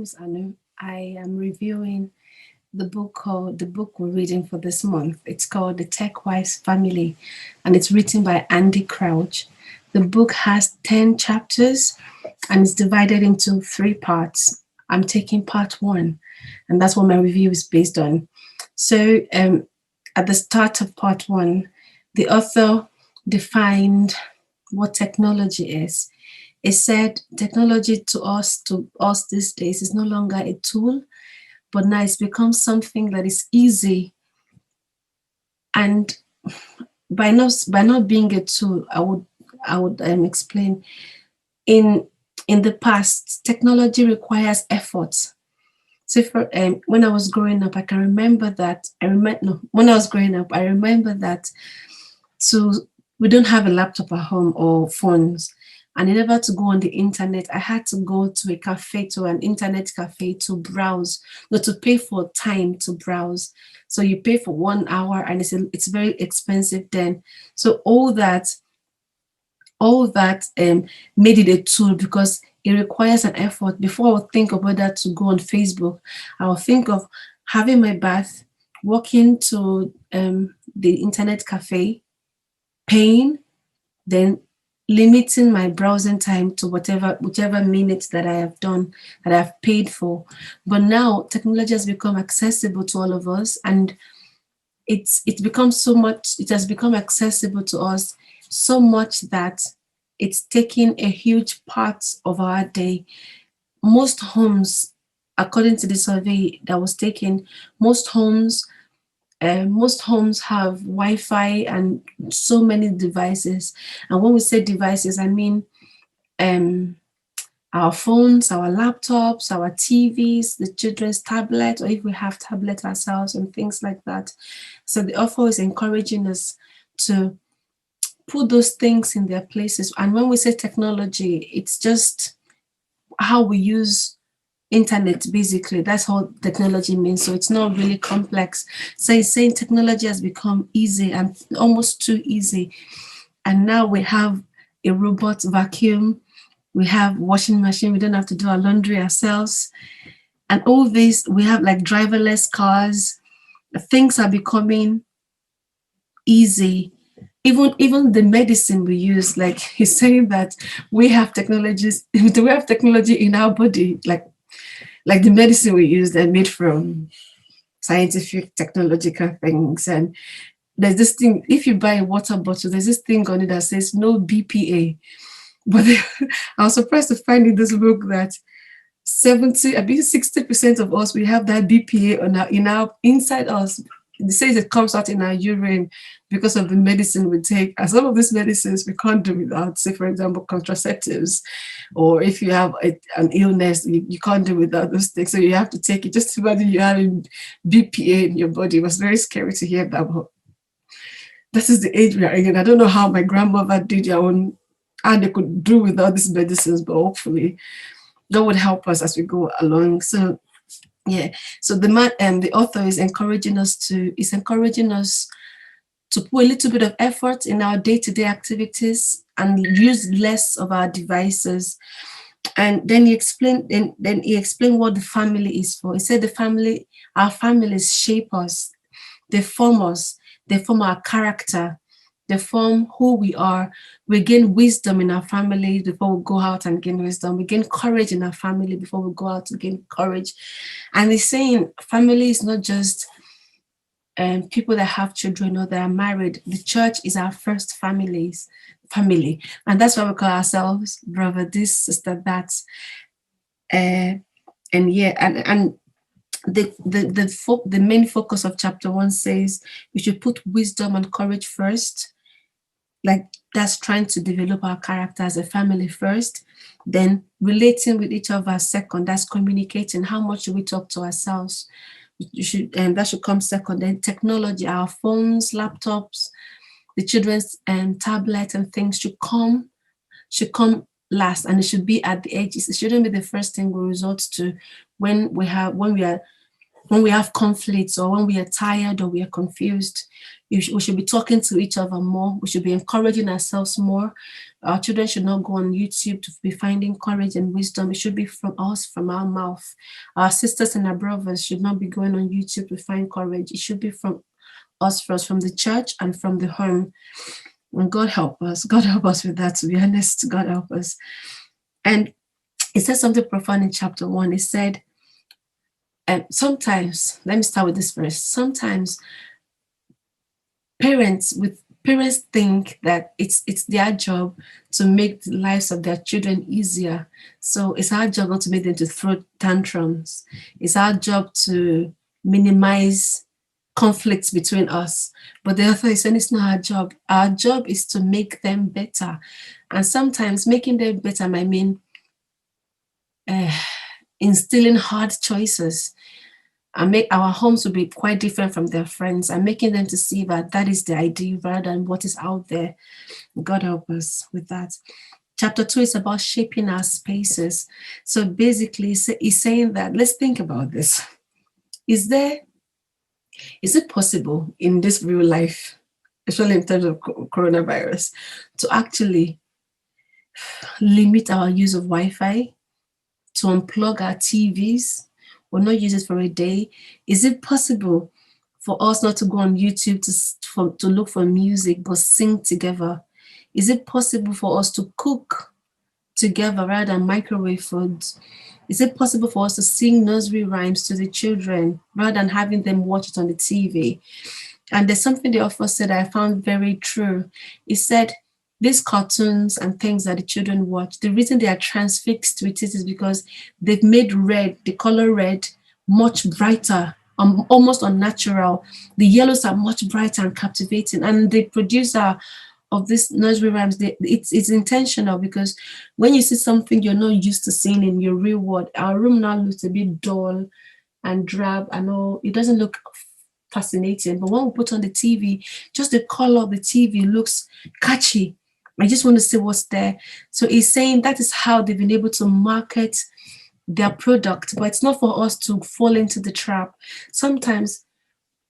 is Anu. I am reviewing the book we're reading for this month. It's called The Tech Wise Family, and it's written by Andy Crouch. The book has 10 chapters and it's divided into three parts. I'm taking part one, and that's what my review is based on. So, at the start of part one, the author defined what technology is. It said technology to us these days is no longer a tool, but now it's become something that is easy. And by not being a tool, I would explain. In the past, technology requires effort. So when I was growing up, I can remember that I remember no, when I was growing up, I remember that to we don't have a laptop at home or phones. And in order to go on the internet, I had to go to a cafe, to an internet cafe to browse, not to pay for time to browse. So you pay for 1 hour and it's very expensive then. So all that made it a tool because it requires an effort. Before I would think of whether to go on Facebook, I would think of having my bath, walking to the internet cafe, paying, then limiting my browsing time to whichever minutes that I have done, that I've paid for. But now technology has become accessible to all of us, and it has become accessible to us so much that it's taking a huge part of our day. Most homes, according to the survey that was taken, most homes most homes have Wi-Fi and so many devices. And when we say devices, I mean um, our phones, our laptops, our TVs, the children's tablet, or if we have tablet ourselves and things like that. So the author is encouraging us to put those things in their places. And when we say technology, it's just how we use internet. Basically, that's all technology means. So it's not really complex. So it's saying technology has become easy and almost too easy. And now we have a robot vacuum, we have washing machine, we don't have to do our laundry ourselves. And all this, we have like driverless cars. Things are becoming easy. Even the medicine we use, like he's saying that we have technologies, do we have technology in our body, like the medicine we use, they're made from scientific technological things. And there's this thing, if you buy a water bottle, there's this thing on it that says no BPA. But I was surprised to find in this book that 60% of us, we have that BPA in our inside us. It says it comes out in our urine because of the medicine we take. And some of these medicines we can't do without, say, for example, contraceptives, or if you have an illness, you can't do without those things. So you have to take it. Just imagine you having BPA in your body. It was very scary to hear that. But that is the age we are in. I don't know how my grandmother did their own, and they could do without these medicines, but hopefully that would help us as we go along. So yeah, so the author is encouraging us to put a little bit of effort in our day-to-day activities and use less of our devices. And then he explained what the family is for. He said our families shape us, they form us, they form our character, they form who we are. We gain wisdom in our family before we go out and gain wisdom. We gain courage in our family before we go out to gain courage. And he's saying family is not just people that have children or that are married. The church is our first family. And that's why we call ourselves brother this, sister that. And yeah, and the main focus of chapter 1 says we should put wisdom and courage first. Like that's trying to develop our character as a family first, then relating with each other second. That's communicating. How much do we talk to ourselves? That should come second. Then technology, our phones, laptops, the children's tablet and things should come last, and it should be at the edges. It shouldn't be the first thing we resort to when we are when we have conflicts or when we are tired or we are confused, we should be talking to each other more. We should be encouraging ourselves more. Our children should not go on YouTube to be finding courage and wisdom. It should be from us, from our mouth. Our sisters and our brothers should not be going on YouTube to find courage. It should be from us first, from the church and from the home. And God help us. God help us with that, to be honest. God help us. And it says something profound in chapter 1. It said, sometimes, let me start with this verse. Sometimes parents think that it's their job to make the lives of their children easier. So it's our job not to make them to throw tantrums. It's our job to minimize conflicts between us. But the author is saying it's not our job. Our job is to make them better. And sometimes making them better might mean instilling hard choices, and make our homes will be quite different from their friends, and making them to see that that is the ideal rather than what is out there. God help us with that. Chapter 2 is about shaping our spaces. So basically, he's saying that, let's think about this. Is it possible in this real life, especially in terms of coronavirus, to actually limit our use of Wi-Fi, to unplug our TVs, or not use it for a day? Is it possible for us not to go on YouTube to look for music, but sing together? Is it possible for us to cook together rather than microwave foods? Is it possible for us to sing nursery rhymes to the children rather than having them watch it on the TV? And there's something the author said I found very true. He said, these cartoons and things that the children watch, the reason they are transfixed with it is because they've made red, the color red, much brighter, almost unnatural. The yellows are much brighter and captivating. And the producer of this nursery rhymes, it's intentional, because when you see something you're not used to seeing in your real world, our room now looks a bit dull and drab and all. It doesn't look fascinating. But when we put on the TV, just the color of the TV looks catchy. I just want to see what's there. So he's saying that is how they've been able to market their product, but it's not for us to fall into the trap. Sometimes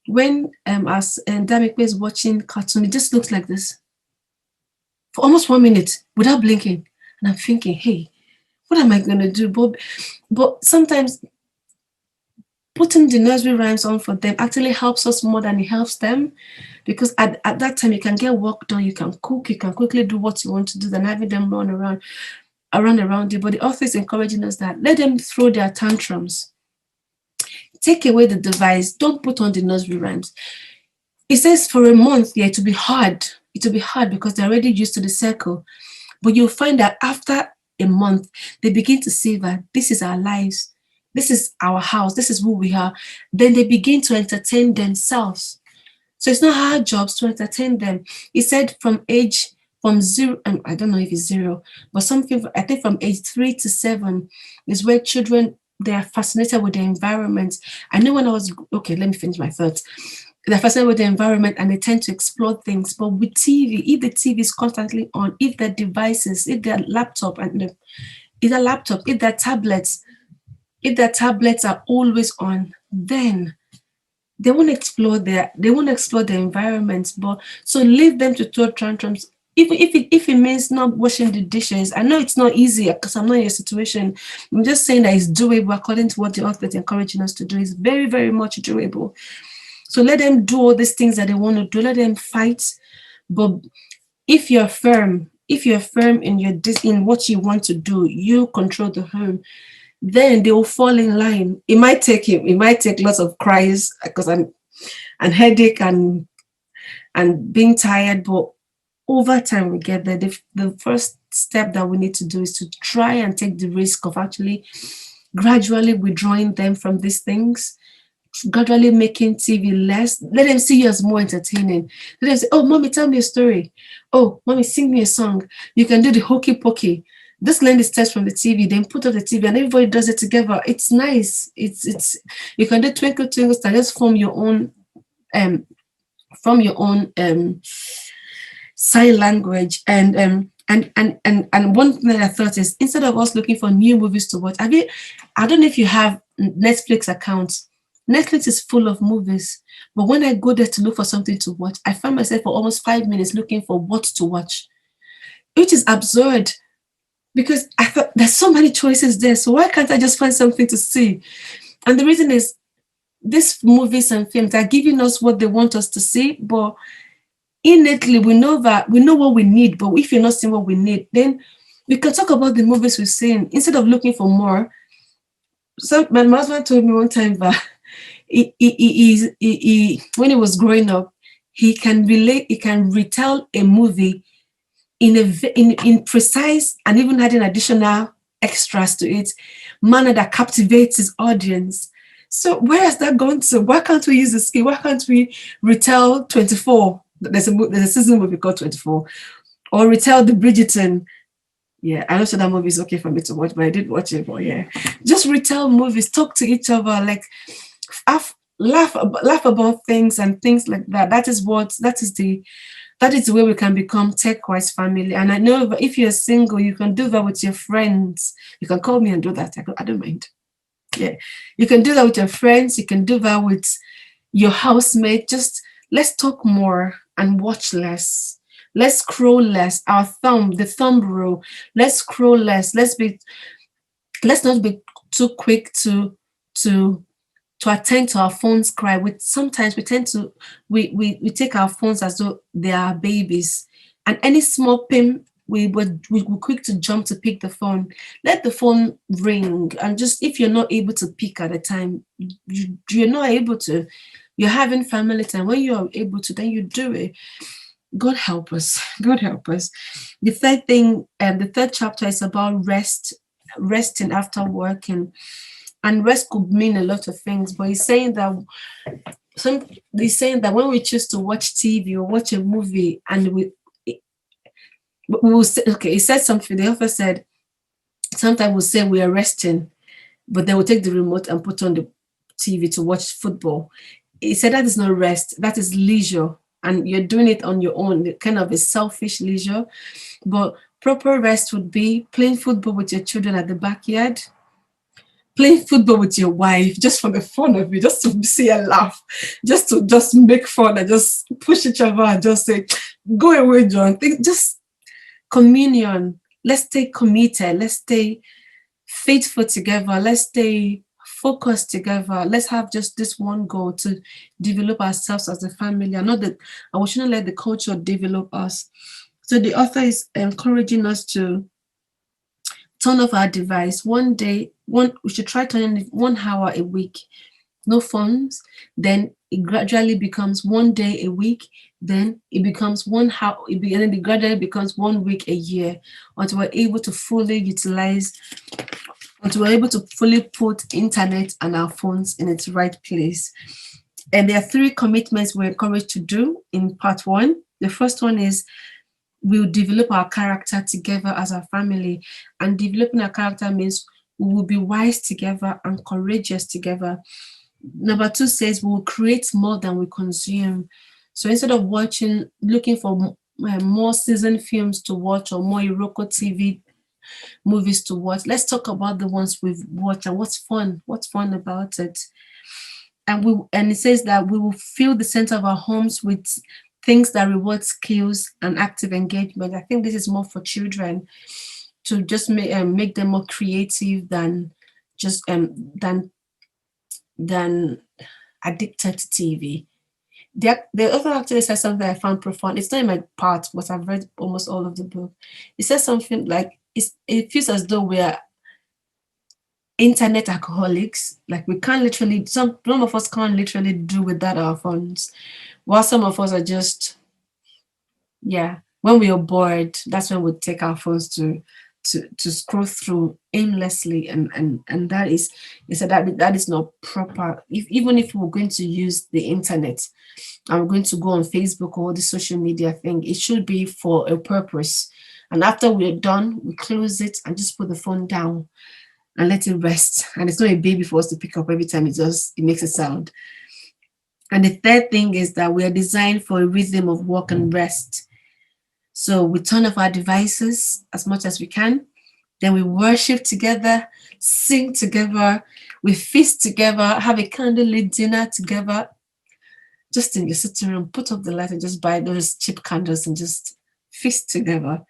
when as Damikwe is watching cartoon, it just looks like this for almost 1 minute without blinking. And I'm thinking, hey, what am I going to do? But sometimes putting the nursery rhymes on for them actually helps us more than it helps them, because at that time you can get work done, you can cook, you can quickly do what you want to do than having them run around you. But the author is encouraging us that let them throw their tantrums. Take away the device. Don't put on the nursery rhymes. It says for a month, yeah, it will be hard. It will be hard because they're already used to the circle. But you'll find that after a month, they begin to see that this is our lives. This is our house. This is who we are. Then they begin to entertain themselves. So it's not our jobs to entertain them. He said from 0, and I don't know if it's 0, but something, I think from age 3 to 7 is where children, they are fascinated with the environment. I know when I was, okay, let me finish my thoughts. They're fascinated with the environment and they tend to explore things. But with TV, if the TV is constantly on, if their devices, if their laptop if their tablets are always on, then they won't explore the environment. But so leave them to throw tantrums. If it means not washing the dishes. I know it's not easy because I'm not in your situation. I'm just saying that it's doable according to what the author is encouraging us to do. It's very, very much doable. So let them do all these things that they want to do. Let them fight. But if you're firm in what you want to do, you control the home, then they will fall in line. It might take lots of cries because and headache and being tired, but over time we get there. The first step that we need to do is to try and take the risk of actually gradually withdrawing them from these things, gradually making TV less. Let them see you as more entertaining. Let them say, oh, mommy, tell me a story. Oh, mommy, sing me a song. You can do the hokey pokey. Just learn the steps from the TV, then put up the TV and everybody does it together. It's nice. It's you can do twinkle twinkle star, just form your own sign language. And one thing that I thought is, instead of us looking for new movies to watch, I don't know if you have Netflix accounts. Netflix is full of movies, but when I go there to look for something to watch, I find myself for almost 5 minutes looking for what to watch, which is absurd because I thought there's so many choices there. So why can't I just find something to see? And the reason is these movies and films are giving us what they want us to see, but innately we know what we need. But if you're not seeing what we need, then we can talk about the movies we've seen instead of looking for more. So my husband told me one time that when he was growing up, he can retell a movie in precise and even adding additional extras to it, manner that captivates his audience. So where has that gone to? Why can't we use the skill? Why can't we retell 24? There's a season movie called 24, or retell the Bridgerton. Yeah, I don't know that movie is okay for me to watch, but I did watch it. But yeah, just retell movies, talk to each other, like laugh about things and things like that. That is the way we can become tech-wise family. And I know if you're single, you can do that with your friends. You can call me and do that. I don't mind. Yeah, you can do that with your friends. You can do that with your housemate. Just let's talk more and watch less. Let's scroll less. The thumb rule. Let's scroll less. Let's not be too quick to attend to our phone's cry. Sometimes we tend to we take our phones as though they are babies, and any small ping, we're quick to jump to pick the phone. Let the phone ring, and just if you're not able to pick at the time, you're not able to. You're having family time. When you're able to, then you do it. God help us. God help us. The third thing, the third chapter is about resting after working. And rest could mean a lot of things, but he's saying that when we choose to watch TV or watch a movie, and we will say, okay, he said something. The author said sometimes we'll say we are resting, but they will take the remote and put on the TV to watch football. He said that is not rest, that is leisure, and you're doing it on your own, kind of a selfish leisure. But proper rest would be playing football with your children at the backyard, playing football with your wife just for the fun of it, just to see a laugh, just to just make fun and just push each other and just say, go away, John. Just communion. Let's stay committed. Let's stay faithful together. Let's stay focused together. Let's have just this one goal to develop ourselves as a family. And we shouldn't let the culture develop us. So the author is encouraging us to turn off our device we should try turning it 1 hour a week, no phones. Then it gradually becomes 1 day a week. Then it becomes and then it gradually becomes 1 week a year, until we're able to fully put internet and our phones in its right place. And there are 3 commitments we're encouraged to do in part 1. The first one is we'll develop our character together as a family. And developing our character means we will be wise together and courageous together. Number 2 says we will create more than we consume. So instead of looking for more season films to watch or more Iroko TV movies to watch, let's talk about the ones we've watched and what's fun about it. And it says that we will fill the center of our homes with things that reward skills and active engagement. I think this is more for children, to just make them more creative than just than addicted to TV. The author actually says something I found profound. It's not in my part, but I've read almost all of the book. It says something like it feels as though we are internet alcoholics. Like we can't literally, some of us can't literally do without our phones, while some of us are just, yeah, when we are bored, that's when we take our phones to scroll through aimlessly, and that is that is not proper. Even if we're going to use the internet and we're going to go on Facebook or the social media thing, it should be for a purpose. And after we're done, we close it and just put the phone down and let it rest. And it's not a baby for us to pick up every time it makes a sound. And the third thing is that we are designed for a rhythm of work and rest. So we turn off our devices as much as we can. Then we worship together. sing together, we feast together, have a candlelit dinner together, just in your sitting room, put up the light and just buy those cheap candles and just feast together.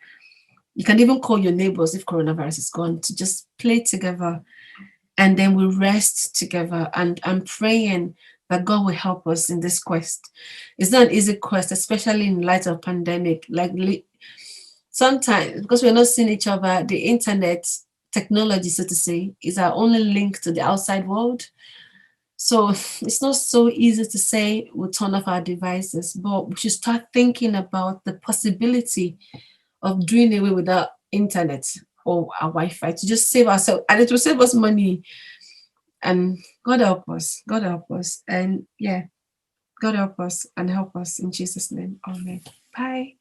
You can even call your neighbors if coronavirus is gone to just play together, and then we rest together. And I'm praying that God will help us in this quest. It's not an easy quest, especially in light of pandemic. Like sometimes, because we're not seeing each other, the internet technology, so to say, is our only link to the outside world. So it's not so easy to say we'll turn off our devices, but we should start thinking about the possibility of doing away with our internet or our Wi-Fi to just save ourselves, and it will save us money. And God help us. God help us. And yeah, God help us and help us in Jesus' name. Amen. Bye.